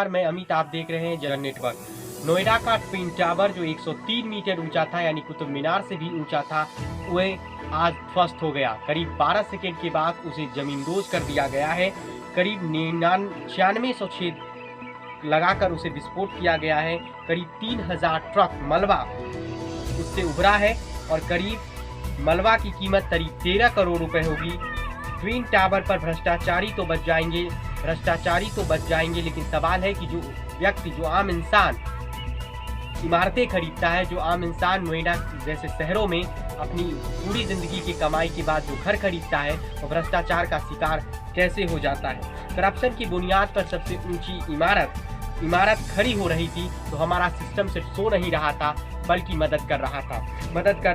नमस्कार, मैं अमित, आप देख रहे हैं जलन नेटवर्क। नोएडा का ट्विन टावर जो 103 मीटर ऊंचा था, यानी कुतुब मीनार से भी ऊंचा था, वह आज ध्वस्त हो गया। करीब 12 सेकेंड के बाद उसे जमींदोज कर दिया गया है। करीब 9600 छेद लगाकर उसे विस्फोट किया गया है। करीब 3000 ट्रक मलबा उससे उभरा है और करीब मलबा की कीमत करीब 13 करोड़ रुपए होगी। ट्विन टावर पर भ्रष्टाचारी तो बच जाएंगे, लेकिन सवाल है कि जो व्यक्ति, जो आम इंसान इमारतें खरीदता है, जो आम इंसान नोएडा जैसे शहरों में अपनी पूरी जिंदगी की कमाई के बाद जो घर खरीदता है, वो भ्रष्टाचार का शिकार कैसे हो जाता है। करप्शन की बुनियाद पर सबसे ऊंची इमारत खड़ी हो रही थी, तो हमारा सिस्टम सिर्फ सो नहीं रहा था, बल्कि मदद कर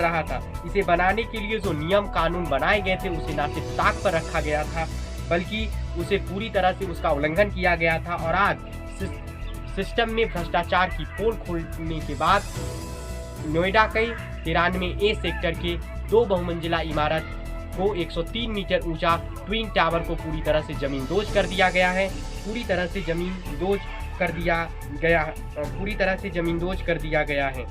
रहा था। इसे बनाने के लिए जो नियम कानून बनाए गए थे, उसे न सिर्फ ताक पर रखा गया था, बल्कि उसे पूरी तरह से उसका उल्लंघन किया गया था। और आज सिस्टम में भ्रष्टाचार की पोल खोलने के बाद नोएडा के 93A सेक्टर के 2 बहुमंजिला इमारत को 103 मीटर ऊंचा ट्विन टावर को पूरी तरह से जमींदोज कर दिया गया है।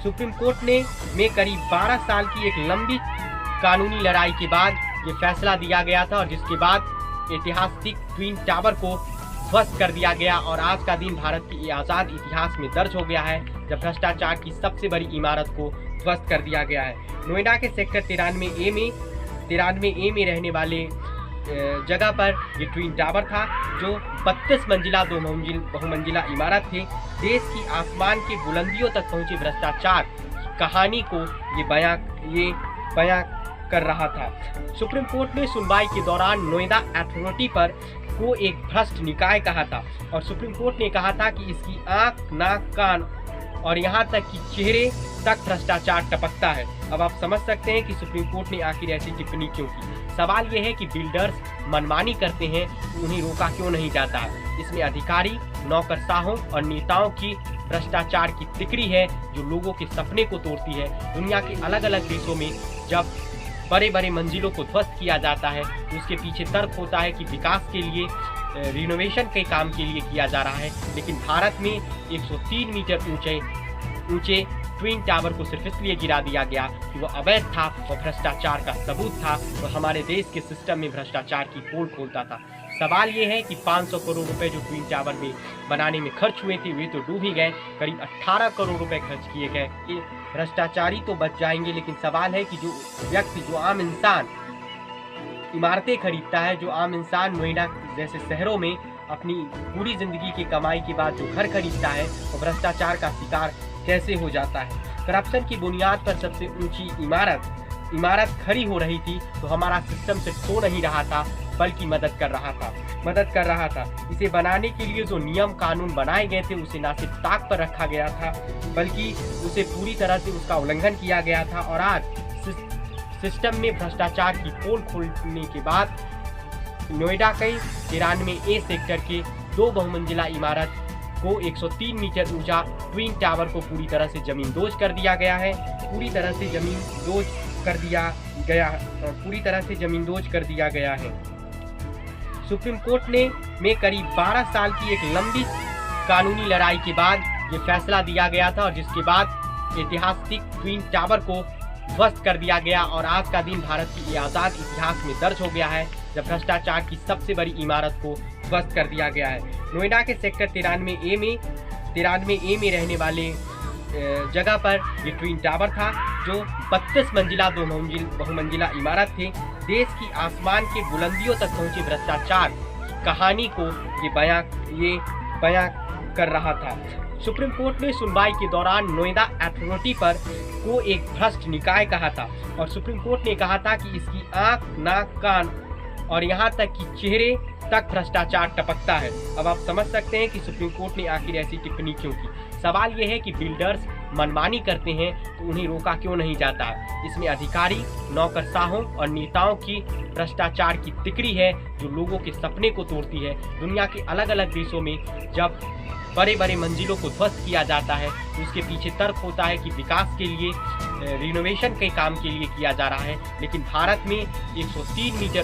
सुप्रीम कोर्ट में करीब 12 साल की एक लंबी कानूनी लड़ाई के बाद ये फैसला दिया गया था, और जिसके बाद ऐतिहासिक ट्विन टावर को ध्वस्त कर दिया गया। और आज का दिन भारत की आज़ाद इतिहास में दर्ज हो गया है, जब भ्रष्टाचार की सबसे बड़ी इमारत को ध्वस्त कर दिया गया है। नोएडा के सेक्टर 93A में रहने वाले जगह पर ये ट्विन टावर था, जो 32 मंजिला 2 बहुमंजिला इमारत थे। देश की आसमान के बुलंदियों तक पहुंचे भ्रष्टाचार कहानी को ये बयां कर रहा था। सुप्रीम कोर्ट ने सुनवाई के दौरान नोएडा अथॉरिटी को एक भ्रष्ट निकाय कहा था, और सुप्रीम कोर्ट ने कहा था कि इसकी आंख, नाक, कान और यहाँ तक कि चेहरे तक भ्रष्टाचार टपकता है। अब आप समझ सकते हैं कि सुप्रीम कोर्ट ने आखिर ऐसी टिप्पणी क्यों की। सवाल यह है कि बिल्डर्स मनमानी करते हैं, तो उन्हें रोका क्यों नहीं जाता। इसमें अधिकारी, नौकरशाहों और नेताओं की भ्रष्टाचार की तिकड़ी है, जो लोगों के सपने को तोड़ती है। दुनिया के अलग अलग देशों में जब बड़े बड़े मंजिलों को ध्वस्त किया जाता है, तो उसके पीछे तर्क होता है कि विकास के लिए, रिनोवेशन के काम के लिए किया जा रहा है। लेकिन भारत में 103 मीटर ऊंचे ट्विन टावर को सिर्फ इसलिए गिरा दिया गया कि वो अवैध था और भ्रष्टाचार का सबूत था, और हमारे देश के सिस्टम में भ्रष्टाचार की पोल खोलता था। सवाल ये है कि 500 करोड़ रुपए जो ट्विन टावर में बनाने में खर्च हुए थे, वे तो डूब ही गए। करीब 18 करोड़ रुपए खर्च किए गए। ये भ्रष्टाचारी तो बच जाएंगे, लेकिन सवाल है कि जो व्यक्ति, जो आम इंसान इमारतें खरीदता है, जो आम इंसान नोएडा जैसे शहरों में अपनी पूरी जिंदगी की कमाई के बाद जो घर खरीदता है, वो भ्रष्टाचार का शिकार कैसे हो जाता है। करप्शन की बुनियाद पर सबसे ऊंची इमारत खड़ी हो रही थी, तो हमारा सिस्टम सिर्फ सो नहीं रहा था, बल्कि मदद कर रहा था। इसे बनाने के लिए जो नियम कानून बनाए गए थे, उसे न सिर्फ ताक पर रखा गया था, बल्कि उसे पूरी तरह से उसका उल्लंघन किया गया था। और आज सिस्टम में भ्रष्टाचार की पोल खोलने के बाद नोएडा के 93A सेक्टर के 2 बहुमंजिला इमारत को 103 मीटर ऊंचा ट्विन टावर को पूरी तरह से जमींदोज कर दिया गया है। सुप्रीम कोर्ट में करीब 12 साल की एक लंबी कानूनी लड़ाई के बाद ये फैसला दिया गया था, और जिसके बाद ऐतिहासिक ट्विन टावर को ध्वस्त कर दिया गया। और आज का दिन भारत की आज़ाद इतिहास में दर्ज हो गया है, जब भ्रष्टाचार की सबसे बड़ी इमारत को ध्वस्त कर दिया गया है। नोएडा के सेक्टर 93A में रहने वाले जगह पर ये ट्विन टावर था, जो 32 मंजिला 2 बहुमंजिला इमारत थे। देश की आसमान के बुलंदियों तक पहुंचे भ्रष्टाचार कहानी को ये बयां कर रहा था। सुप्रीम कोर्ट ने सुनवाई के दौरान नोएडा अथॉरिटी को एक भ्रष्ट निकाय कहा था, और सुप्रीम कोर्ट ने कहा था कि इसकी आंख, नाक, कान और यहाँ तक कि चेहरे तक भ्रष्टाचार टपकता है। अब आप समझ सकते हैं कि सुप्रीम कोर्ट ने आखिर ऐसी टिप्पणी क्यों की। सवाल यह है कि बिल्डर्स मनमानी करते हैं, तो उन्हें रोका क्यों नहीं जाता। इसमें अधिकारी, नौकरशाहों और नेताओं की भ्रष्टाचार की तिकड़ी है, जो लोगों के सपने को तोड़ती है। दुनिया के अलग अलग देशों में जब बड़े बड़े मंजिलों को ध्वस्त किया जाता है, तो उसके पीछे तर्क होता है कि विकास के लिए, रिनोवेशन के काम के लिए किया जा रहा है। लेकिन भारत में 103 मीटर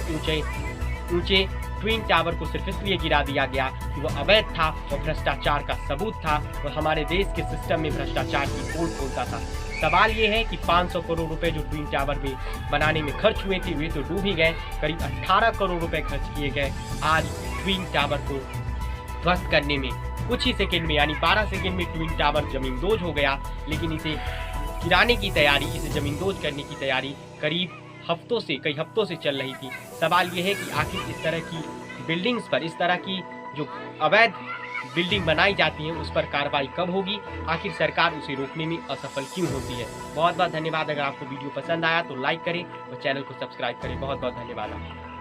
ऊंचे ट्विन टावर को सिर्फ इसलिए गिरा दिया गया कि वो अवैध था और भ्रष्टाचार का सबूत था और हमारे देश के सिस्टम में भ्रष्टाचार की पोल खोलता था। सवाल ये है कि 500 करोड़ रुपए जो ट्विन टावर में बनाने में खर्च हुए थे वे तो डूब ही गए, करीब 18 करोड़ रुपए खर्च किए गए आज ट्विन टावर को ध्वस्त करने में। कुछ ही सेकंड में यानी 12 सेकंड में ट्विन टावर जमींदोज हो गया, लेकिन इसे गिराने की तैयारी, इसे जमींदोज करने की तैयारी करीब कई हफ्तों से चल रही थी। सवाल यह है कि आखिर इस तरह की बिल्डिंग्स पर, इस तरह की जो अवैध बिल्डिंग बनाई जाती है उस पर कार्रवाई कब होगी, आखिर सरकार उसे रोकने में असफल क्यों होती है। बहुत बहुत धन्यवाद। अगर आपको वीडियो पसंद आया तो लाइक करें और चैनल को सब्सक्राइब करें। बहुत बहुत धन्यवाद आपका।